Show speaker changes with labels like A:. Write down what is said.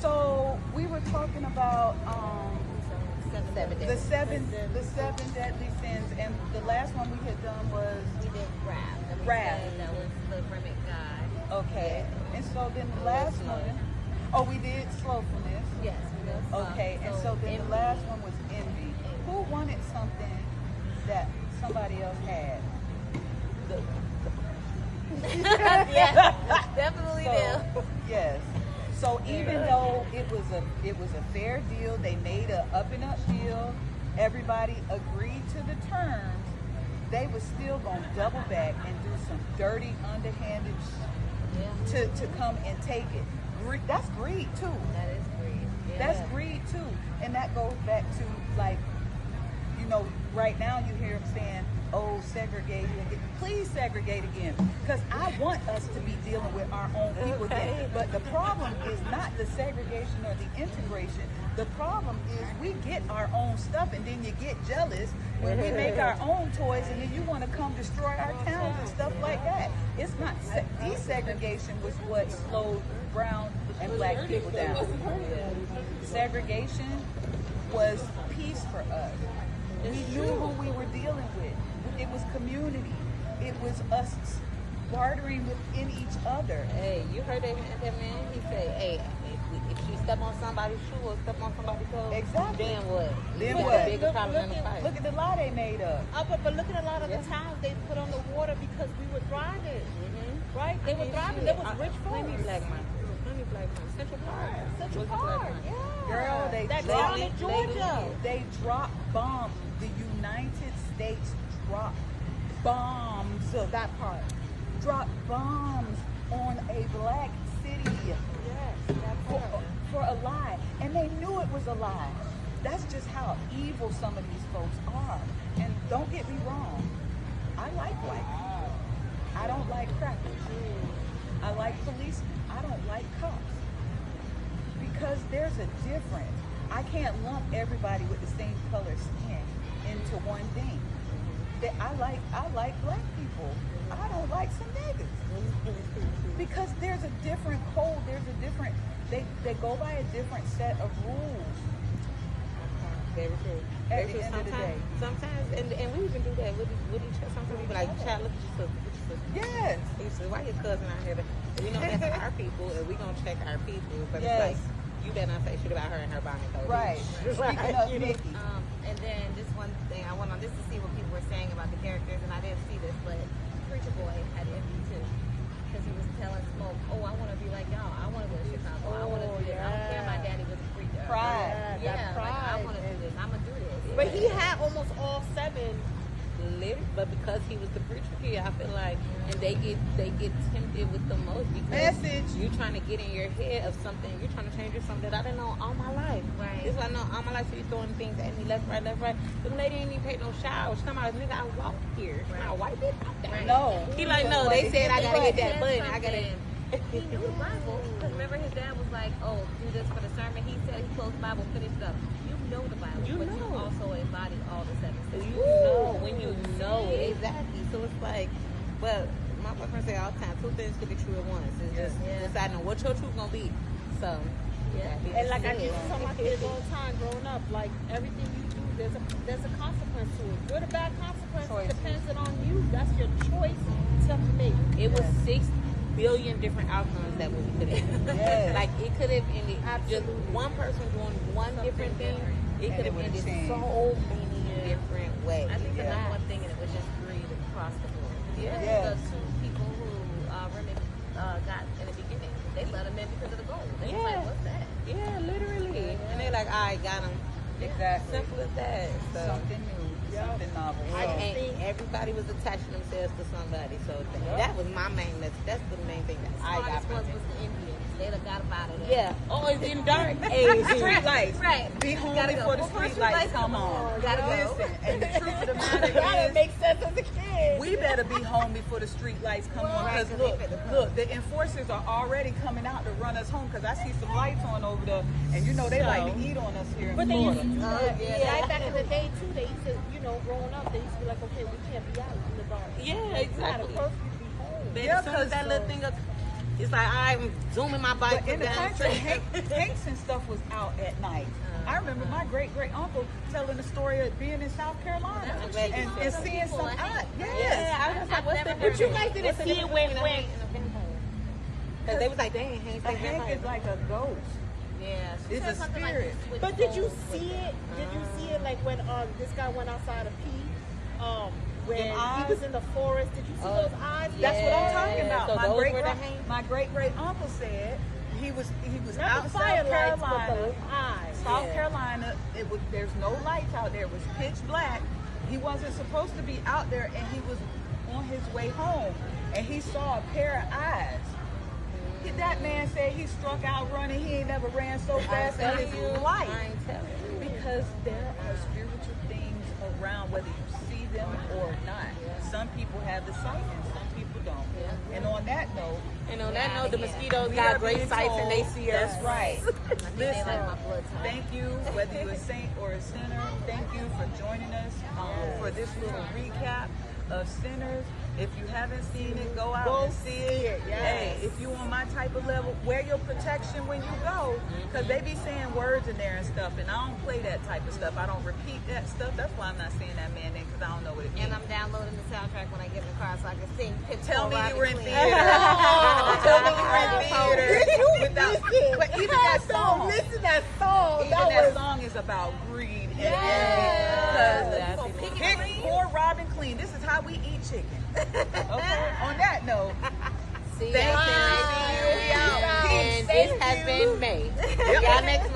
A: So we were talking about
B: Seven
A: the seven deadly sins, and the last one we had done was
B: we did rap.
A: Rap.
B: That was the Remic guy.
A: okay. And so then the last one, oh, we did slowfulness.
B: Yes, we did.
A: Okay, and so then the last one was envy. Who wanted something that somebody else had?
B: Yeah, definitely
A: So, yes. So even though it was a fair deal, they made a up and up deal. Everybody agreed to the terms. They was still gonna double back and do some dirty, underhanded to come and take it. That's greed too.
B: That is greed. Yeah.
A: That's greed too, and that goes back to like, right now you hear them saying, "Oh, segregate again." Please segregate again, because I want us to be dealing with our own people again. But the problem is not the segregation or the integration. The problem is we get our own stuff, and then you get jealous when we make our own toys, and then you want to come destroy our towns and stuff like that. It's not desegregation was what slowed brown and black people down. Segregation was peace for us. We knew who we were dealing with. It was community. It was us bartering within each other.
C: Hey, you heard that man? He said, "Hey, if you step on somebody's shoe or step on somebody's toe,
A: Exactly.
C: then what?
A: Then
C: You
A: what?
C: got a bigger problem in the fight."
A: Look at the lie they made up.
D: But look at a lot of the towns they put on the water because we were driving. Right? They were driving. There was rich
C: Plenty
D: folks.
C: black minds. Plenty black minds. Central Park.
D: Central
C: Was a black
D: Park,
C: mind.
D: yeah.
A: Girl,
D: That down in
C: Lately,
D: Georgia.
A: They dropped bombs. The United States dropped bombs. So that part. Dropped bombs on a black city
D: Yes, that
A: for,
D: part.
A: for a lie. And they knew it was a lie. That's just how evil some of these folks are. And don't get me wrong. I like white people. I don't like crackers. I like policemen. I don't like cops. Because there's a difference. I can't lump everybody with the same color skin into one thing. I like black people. I don't like some niggas. Because there's a different code, they go by a different set of rules.
C: Very true.
A: At the end of the day.
C: Sometimes, and we even do that with each other. Sometimes we be like, "Child, look at your sister."
A: Yes.
C: He said, "Why your cousin out here?" We know that's our people, and we gonna check our people. But
A: Yes.
C: it's like, you better not say shit about her and her bonnet though.
A: Right. Speaking of Nikki.
B: And then just one thing, I went on just to see what people were saying about the characters, and I didn't see this, but Preacher Boy had envy too, because he was telling Smoke, "Oh, I want to be like y'all. I want to go to Chicago. I want to do this. I don't care. My daddy was a preacher.
A: Pride.
B: Yeah,
D: That
B: like, I
D: pride.
B: want to do this. I'm gonna do this."
D: But he had almost all 7.
C: But because he was the preacher kid, I feel like, and they get tempted with the most because
A: Message.
C: you trying to get in your head of something. You're trying to change something that I didn't know all my life.
B: Right.
C: This is what I know all my life. So you throwing things at me left, right. The lady ain't even take no shower. She come out, nigga, I walked here.
B: Right.
C: I wiped it out there.
B: Right.
A: No.
C: He like, no, they said I gotta hit that button. I gotta.
B: He knew the Bible, because remember his dad was like, "Oh, do this for the sermon." He said he closed the Bible, finished up. You know the Bible,
C: You
B: but you
C: know.
B: also embody all the 7
C: You
B: sins.
C: know when you know it. Exactly. So it's like, well, my boyfriend say all the time, 2 things could be true at once. It's just deciding what your truth gonna be. So
B: Yeah.
D: And like I used to tell my kids all the time growing up, like everything you do, there's a consequence to it. Good or bad consequence depends on you. That's your choice to make.
C: it was 6 billion different outcomes that movie could have.
A: Yes.
C: Like it could have ended just
D: Absolutely.
C: one person doing one different thing. It
A: And
C: could
A: it
C: have
A: would've
C: ended
A: changed.
C: so many different ways.
B: I think the
A: Yeah.
B: number one thing, and it was just greed across the board.
C: Yeah.
A: Yes.
B: The 2 people who Remy got in the beginning, they let him in because of the gold. They was
C: Yeah.
B: like, "What's that?"
C: Yeah, literally. And they're like, all right, got him.
A: Exactly.
C: Simple as that. So.
A: Something new. Something novel.
C: And everybody was attaching themselves to somebody. So that was my main. That's the main thing that I got
B: Smartest
C: from
B: ones
C: it.
B: was the Indians. They done got up out of there.
C: Yeah. Oh, it's in dark age.
A: Street lights.
B: Right.
A: Be home
B: Gotta
A: before
B: go.
A: the
B: Before
A: street lights come on.
B: Gotta go.
A: Listen, and the truth of the matter
D: That
A: is,
D: makes sense as a kid.
A: we better be home before the street lights come on.
B: Right,
A: Because
B: 'cause they
A: look, the enforcers are already coming out to run us home. Because I see some lights on over there, and you know they like to eat on us here in
D: But they used
A: Florida.
D: to do that.
B: yeah.
D: Right back in the day too. They used to, growing up, they used to be like, okay, we can't be out in the dark.
C: Yeah,
D: You had a
C: exactly.
D: curfew to be home.
C: As soon as that little thing up, it's like I'm zooming my bike
A: But in the
C: down.
A: country, Hanks and stuff was out at night. I remember my great uncle telling the story of being in South Carolina
B: That's what she
A: and
B: told
A: seeing
B: people,
A: some
B: I think.
A: art.
C: Yeah,
A: Yes.
C: I was like, what's the
B: But
C: difference?
D: you guys didn't
C: What's the
D: see it
C: difference
D: when-
C: between a Hank and a vampire? Because they was like, dang, Hank's
A: A
C: like
A: Hank
C: vampire.
A: is like a ghost.
B: Yeah, she
A: It's
B: said
A: a
B: something
A: spirit.
B: Like switch
D: But did you
B: souls
D: see
B: with
D: it? Did you see it like when this guy went outside of Pete? When
A: Them
D: he
A: eyes?
D: was in the forest, did you see those eyes?
A: That's what I'm talking
C: Yeah,
A: about.
C: so
A: my
C: those
A: great
C: were the Hank?
A: my great uncle said he was
D: Not
A: out
D: the
A: in South
D: firelights, but
A: Carolina.
D: the eyes.
A: South
C: Yeah.
A: Carolina, there's no lights out there. It was pitch black. He wasn't supposed to be out there, and he was on his way home, and he saw a pair of eyes. That man said he struck out running. He ain't never ran so fast in his life.
C: I ain't telling you.
A: Because there are spiritual things around, whether you see them or not. Some people have the sight, and some people don't. And on that note,
C: And on that note, the mosquitoes
A: we
C: got
A: are
C: great
A: being
C: sights and they
A: told-
C: see us.
A: That's right.
B: I think they
A: Listen,
B: like my blood type.
A: thank you, whether you're a saint or a sinner. Thank you for joining us for this little recap of Sinners. If you haven't seen it, go out and see it.
D: yes.
A: Hey, if you on my type of level, wear your protection when you go, because they be saying words in there and stuff, and I don't play that type of stuff. I don't repeat that stuff. That's why I'm not saying that man name, because I don't know what it means.
B: And I'm downloading the soundtrack when I get in the car so I can sing Pitch
A: Tell me you were in
B: Clean.
A: theater. Tell me you were in theater. Without, but even that song,
D: Listen to that song.
A: even that song is about greed and envy. Because pick poor Robin Clean. This is how we eat chicken. Okay. On that note,
C: See
A: thank
C: y'all
A: you.
C: next
A: See you. We out.
C: And
A: Peace.
C: this has been May. See y'all next